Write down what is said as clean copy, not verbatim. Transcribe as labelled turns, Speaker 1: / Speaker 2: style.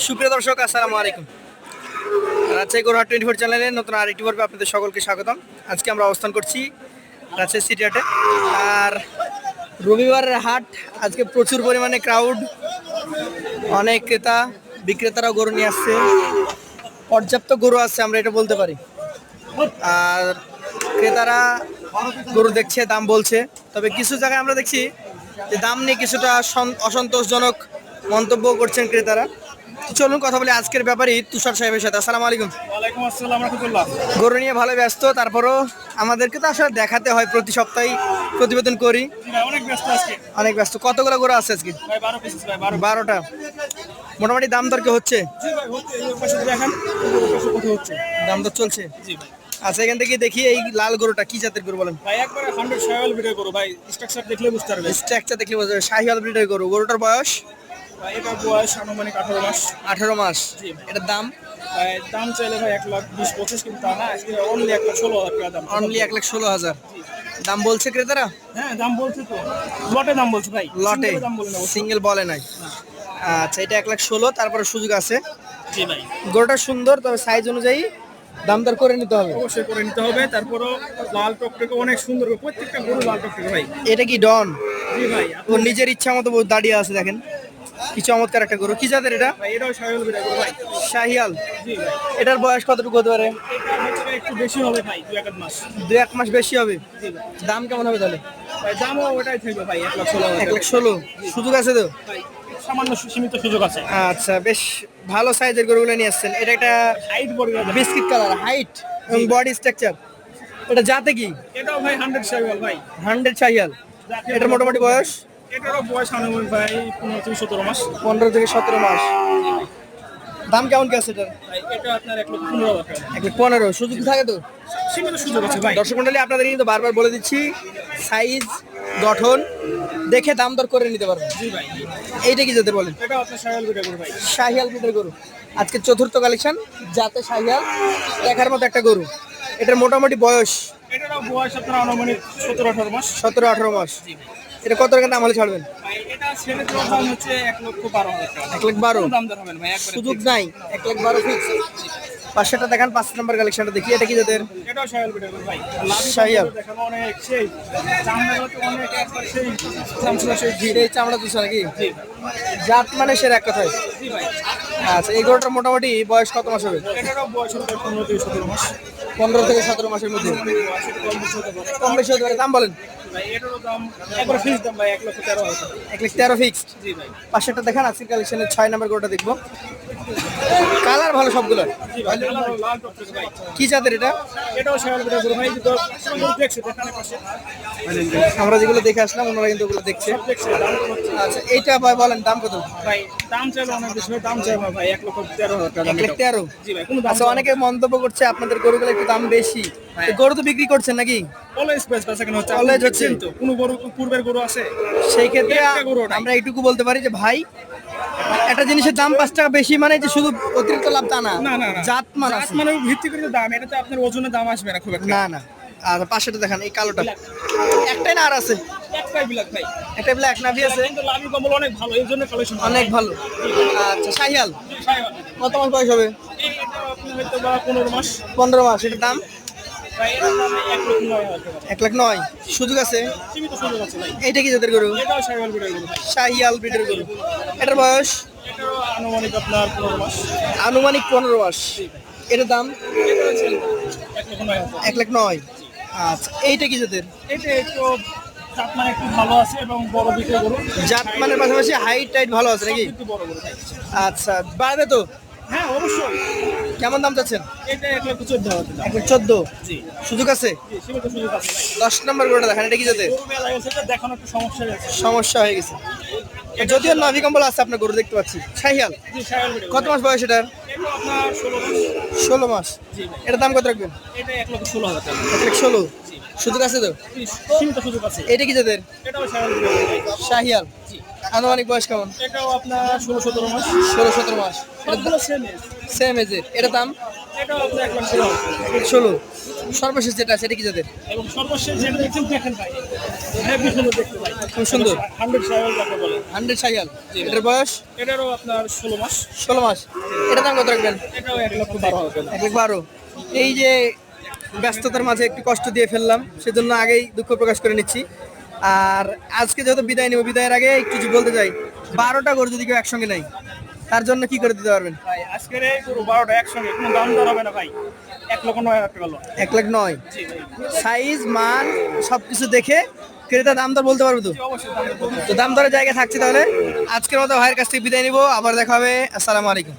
Speaker 1: সুপ্রিয় দর্শক, আসসালামু আলাইকুম। রাজশাহী গরুহাট 24 চ্যানেলের নতুন আরেকটি পর্বে আপনাদের সকলকে স্বাগতম। আজকে আমরা অবস্থান করছি রাজশাহী সিটি হাটে। আর রবিবারের হাট, আজকে প্রচুর পরিমাণে ক্রাউড, অনেক ক্রেতা বিক্রেতারাও গরু নিয়ে আসছে, পর্যাপ্ত গরু আছে আমরা এটা বলতে পারি। আর ক্রেতারা গরু দেখছে, দাম বলছে, তবে কিছু জায়গায় আমরা দেখছি যে দাম নিয়ে কিছুটা অসন্তোষজনক মন্তব্য করছেন ক্রেতারা। চলুন কথা বলি আজকের ব্যাপারই তুষার সাহেবের সাথে। আসসালামু আলাইকুম।
Speaker 2: ওয়ালাইকুম আসসালাম রাহমাতুল্লাহ।
Speaker 1: গরু নিয়ে ভালো ব্যস্ত, তারপরও আমাদেরকে তো আসলে দেখাতে হয়, প্রতি সপ্তাহে প্রতিবেদন করি।
Speaker 2: ভাই অনেক ব্যস্ত আজকে।
Speaker 1: অনেক ব্যস্ত। কতগুলো গরু আছে আজকে?
Speaker 2: ভাই 12 পিস ভাই 12।
Speaker 1: 12টা। মোটামুটি দাম দর কি হচ্ছে?
Speaker 2: জি ভাই হচ্ছে, এই পাশে দেখেন এই পাশে কত হচ্ছে।
Speaker 1: দাম দর চলছে।
Speaker 2: জি ভাই।
Speaker 1: আচ্ছা, এখান থেকে দেখি এই লাল গরুটা কি জাতের গরু বলেন?
Speaker 2: ভাই একবারে 100 শায়াল ভিডিও করো ভাই, স্ট্রাকচার দেখলে বুঝতে পারবেন।
Speaker 1: স্ট্রাকচার দেখলে বোঝা যাবে। শাহিওয়াল ব্রিডের গরু। গরুটার বয়স
Speaker 2: ভাই এটার বয়স আনুমানিক 18 মাস।
Speaker 1: 18 মাস।
Speaker 2: জি।
Speaker 1: এটার দাম
Speaker 2: ভাই দাম চাইলে ভাই 1,20,25 কিন্তু তা না, আজকে অনলি 1,16,000 টাকা দাম।
Speaker 1: অনলি 1,16,000 দাম বলছে ক্রেতারা।
Speaker 2: হ্যাঁ দাম বলছে তো, লটে দাম বলছে ভাই,
Speaker 1: লটে,
Speaker 2: সিঙ্গেলে দাম বলে না।
Speaker 1: সিঙ্গেল বলে নাই। আচ্ছা, এটা 1,16,000, তারপরে সুযোগ আছে।
Speaker 2: জি ভাই
Speaker 1: গরুটা সুন্দর, তবে সাইজ অনুযায়ী দাম দর করে নিতে হবে।
Speaker 2: অবশ্যই করে নিতে হবে। তারপরও লাল টকটকে অনেক সুন্দর, প্রত্যেকটা গরু লাল টকটকে ভাই।
Speaker 1: এটা কি ডন?
Speaker 2: জি ভাই
Speaker 1: ও নিজের ইচ্ছা মতো দাঁড়িয়ে আছে, দেখেন কি চমৎকার একটা গরু। কি জাতের এটা?
Speaker 2: ভাই এটাও শায়াল ভিডিও করো ভাই।
Speaker 1: শাহিয়াল।
Speaker 2: জি ভাই
Speaker 1: এটার বয়স কতটুকু হতে পারে?
Speaker 2: এটা হচ্ছে একটু বেশি হবে ভাই, 2-1 মাস।
Speaker 1: 2-1 মাস বেশি হবে।
Speaker 2: জি ভাই
Speaker 1: দাম কেমন হবে তাহলে?
Speaker 2: ভাই দামও ওটাই থাকবে ভাই, 1,16,000।
Speaker 1: 1,16,000। সুযোগ আছে তো?
Speaker 2: ভাই সামান্য সীমিত সুযোগ আছে।
Speaker 1: আচ্ছা, বেশ ভালো সাইজের গরুগুলো নিয়ে আসছেন। এটা একটা
Speaker 2: হাইট বড় আছে।
Speaker 1: বিস্কিট কালার, হাইট এবং বডি স্ট্রাকচার। এটা জাতে কি?
Speaker 2: এটাও ভাই 100 শায়াল ভাই।
Speaker 1: 100 শাহিয়াল। এটার মোটামুটি বয়স
Speaker 2: এটারও বয়স আনুমানিক ভাই 15-17 মাস।
Speaker 1: 15 থেকে 17 মাস। দাম কেমন কি আছে এটার?
Speaker 2: ভাই এটা আপনার 1,15,000 টাকা।
Speaker 1: 1,15,000। সুযোগ থাকে তো?
Speaker 2: সীমিত সুযোগ আছে ভাই।
Speaker 1: দর্শক মন্ডলী, আপনাদের কিন্তু বারবার বলে দিচ্ছি, সাইজ গঠন দেখে দাম দর করে নিতে পারবেন।
Speaker 2: জি ভাই
Speaker 1: এইটা কি জাতের বলেন?
Speaker 2: এটা আপনার শায়াল ভিডিও করো ভাই।
Speaker 1: শাহিয়াল ব্রিডের গরু। আজকে চতুর্থ কালেকশন, যাতে শাহিয়াল দেখার মতো একটা গরু। এটার মোটামুটি বয়স
Speaker 2: এটারও বয়স আপনার আনুমানিক 17-18 মাস।
Speaker 1: 17-18 মাস। এটা কত টাকা দাম হলে ছাড়বেন?
Speaker 2: ভাই এটা ছেড়ে দেওয়ার দাম হচ্ছে 1,12,000 টাকা।
Speaker 1: 1,12,000।
Speaker 2: দাম দর হবে না ভাই, একবারে
Speaker 1: সুযোগ নাই। 1,12,000 ফিক্স। পাঁচশোটা দেখান, 5 নম্বর কালেকশনটা দেখি। এটা কি জাতের?
Speaker 2: এটাও শায়াল ভিডিও করো ভাই।
Speaker 1: শায়াল।
Speaker 2: দেখানো অনেক সেই চামড়াগুলো তো অনেক একবার সেই চামড়া সেই
Speaker 1: এই চামড়া দুশো নাকি?
Speaker 2: জি
Speaker 1: জাত মানে সেরা এক কথায়।
Speaker 2: জি ভাই।
Speaker 1: আচ্ছা, এই গরুটার মোটামুটি বয়স কত মাস হবে?
Speaker 2: এটারও বয়স হচ্ছে 15-17 মাস।
Speaker 1: 15 থেকে 17 মাসের মধ্যে।
Speaker 2: বয়স একটু কম বেশি হতে পারে।
Speaker 1: কম বেশি হতে পারে। দাম বলেন?
Speaker 2: ভাই এটারও দাম একবার ফিক্স দাম ভাই 1,13,000 টাকা।
Speaker 1: 1,13,000 ফিক্সড।
Speaker 2: জি ভাই।
Speaker 1: পাঁচশোটা দেখান, আজকের কালেকশনের 6 নম্বর গরুটা দেখবো। কালার ভালো সবগুলো।
Speaker 2: জি ভাই লাল টকটকে ভাই।
Speaker 1: কি জাতের এটা?
Speaker 2: এটাও শায়াল ভিডিও করো ভাই, কিন্তু সুন্দর দেখছে দেখানোর পাশে
Speaker 1: আমরা যেগুলো দেখে আসলাম, ওনারা কিন্তু ওগুলো দেখছে।
Speaker 2: দেখছে দাম তো হচ্ছে।
Speaker 1: আচ্ছা, এইটা ভাই বলেন দাম কত?
Speaker 2: ভাই দাম চাইলে অনেক বেশি ভাই, দাম চাইবে ভাই 1,13,000 টাকা।
Speaker 1: 1,13,000।
Speaker 2: জি ভাই কোনো দাম
Speaker 1: আচ্ছা, অনেকে মন্তব্য করছে আপনাদের গরুগুলো একটু দাম বেশি। তো গরু তো বিক্রি করছেন নাকি?
Speaker 2: অলওয়েজ প্রাইস আছে কেন হচ্ছে
Speaker 1: Always
Speaker 2: অলওয়েজ
Speaker 1: হচ্ছে।
Speaker 2: হচ্ছে তো কোনো গরু পূর্বের গরু আছে
Speaker 1: সেই ক্ষেত্রে
Speaker 2: একটা গরু নাই।
Speaker 1: আমরা এইটুকু বলতে পারি যে ভাই, একটা জিনিসের দাম 5 টাকা বেশি মানে যে শুধু অতিরিক্ত লাভ তা না।
Speaker 2: না না না
Speaker 1: জাত মান
Speaker 2: জাত
Speaker 1: আছে।
Speaker 2: মানে ভিত্তি করে তো দাম, এটাতে আপনার ওজনের দাম আসবে না খুব একটা।
Speaker 1: না না। আর পাশেটা দেখান, এই কালোটা একটাই না আর আছে?
Speaker 2: একটাই বিলাক ভাই,
Speaker 1: একটা ব্ল্যাক নাভি আছে,
Speaker 2: কিন্তু লাভি কম্বল অনেক ভালো, এই জন্য কালেকশন
Speaker 1: অনেক ভালো। আচ্ছা, শাহিয়াল কত মাস বয়স হবে?
Speaker 2: এটা আপনি হয়তো বা 15 মাস।
Speaker 1: 15 মাস। এটার দাম
Speaker 2: ভাই এটার দাম 1,09,000 টাকা।
Speaker 1: 1,09,000। সুযোগ আছে।
Speaker 2: সীমিত সুযোগ আছে ভাই।
Speaker 1: এইটা কি জাতের গরু?
Speaker 2: এটাও শায়াল ভিডিও করো ভাই।
Speaker 1: শাহিয়াল ব্রিডের গরু। এটার বয়স
Speaker 2: এটাও আনুমানিক আপনার 15 মাস।
Speaker 1: আনুমানিক 15 মাস। এটার দাম
Speaker 2: এটা হচ্ছে 1,09,000 টাকা।
Speaker 1: 1,09,000। আচ্ছা, এইটা কি জাতের?
Speaker 2: এটা একটু জাত মানে একটু ভালো আছে এবং বড় বিক্রি গরু।
Speaker 1: জাত মানের পাশাপাশি হাইট টাইট ভালো আছে নাকি?
Speaker 2: একটু বড় গরু ভাই।
Speaker 1: আচ্ছা, বাড়বে তো?
Speaker 2: হ্যাঁ অবশ্যই।
Speaker 1: কেমন দাম চাচ্ছেন?
Speaker 2: এটা 1,14,000 টাকা।
Speaker 1: 1,14,000।
Speaker 2: জি
Speaker 1: সুযোগ আছে।
Speaker 2: জি সীমিত সুযোগ আছে ভাই।
Speaker 1: 10 নম্বর গরুটা দেখেন, এটা কি জাতের?
Speaker 2: গরু মেলা গেছে তো দেখানো একটু সমস্যা হয়েছে।
Speaker 1: সমস্যা হয়ে গেছে। যদিও নাভি কম্বল আছে, আপনার গরু দেখতে পাচ্ছি। শাহিয়াল
Speaker 2: জি শায়াল ভিডিও।
Speaker 1: কত মাস বয়স এটার?
Speaker 2: এটা আপনার 16 মাস।
Speaker 1: 16 মাস।
Speaker 2: জি ভাই।
Speaker 1: এটার দাম কত রাখবেন?
Speaker 2: এটা 1,16,000 টাকা।
Speaker 1: 1,16,000।
Speaker 2: জি
Speaker 1: সুযোগ আছে তো?
Speaker 2: জি, সীমিত সুযোগ আছে।
Speaker 1: এটা কি জাতের?
Speaker 2: এটাও শায়াল ভিডিও ভাই।
Speaker 1: শাহিয়াল।
Speaker 2: জি
Speaker 1: আনুমানিক বয়স কেমন?
Speaker 2: এটাও আপনার 16-17 মাস।
Speaker 1: 16-17 মাস।
Speaker 2: সবগুলো সেম এজ।
Speaker 1: সেম এজের, এটা দাম
Speaker 2: এটাও আপনার 1,16,000।
Speaker 1: 16। সর্বশেষ যেটা আছে এটা কি জাতের?
Speaker 2: এবং সর্বশেষ যেটা দেখছেন দেখেন ভাই, হেভি সুন্দর দেখতে ভাই,
Speaker 1: খুব সুন্দর।
Speaker 2: 100 সাইকেল যাকে বলে।
Speaker 1: 100 সাইকেল। এটার বয়স
Speaker 2: এটারও আপনার 16 মাস।
Speaker 1: 16 মাস। এটা দাম কত রাখবেন?
Speaker 2: এটাও 1,12,000।
Speaker 1: 1,12,000। এই যে ব্যস্ততার মাঝে একটু কষ্ট দিয়ে ফেললাম, সেজন্য আগেই দুঃখ প্রকাশ করে নিচ্ছি। আর আজকে যেহেতু বিদায় নেব, বিদায়ের আগে একটু কিছু বলতে চাই। 12টা গরু যদি কেউ একসঙ্গে নেয়, তার জন্য কি করে দিতে পারবেন?
Speaker 2: ভাই আজকের এই পুরো 12টা একসঙ্গে কোনো দাম দর হবে না ভাই, 1,09,000 টাকা লোন।
Speaker 1: 1,09,000।
Speaker 2: জি ভাই,
Speaker 1: সাইজ মান সবকিছু দেখে ক্রেতা দাম দর বলতে পারবে তো?
Speaker 2: অবশ্যই দাম দর বলতে হবে।
Speaker 1: তো দাম দরের জায়গায় থাকছে। তাহলে আজকের মতো ভাইয়ের কাছ থেকে বিদায় নিব, আবার দেখা হবে। আসসালামু আলাইকুম।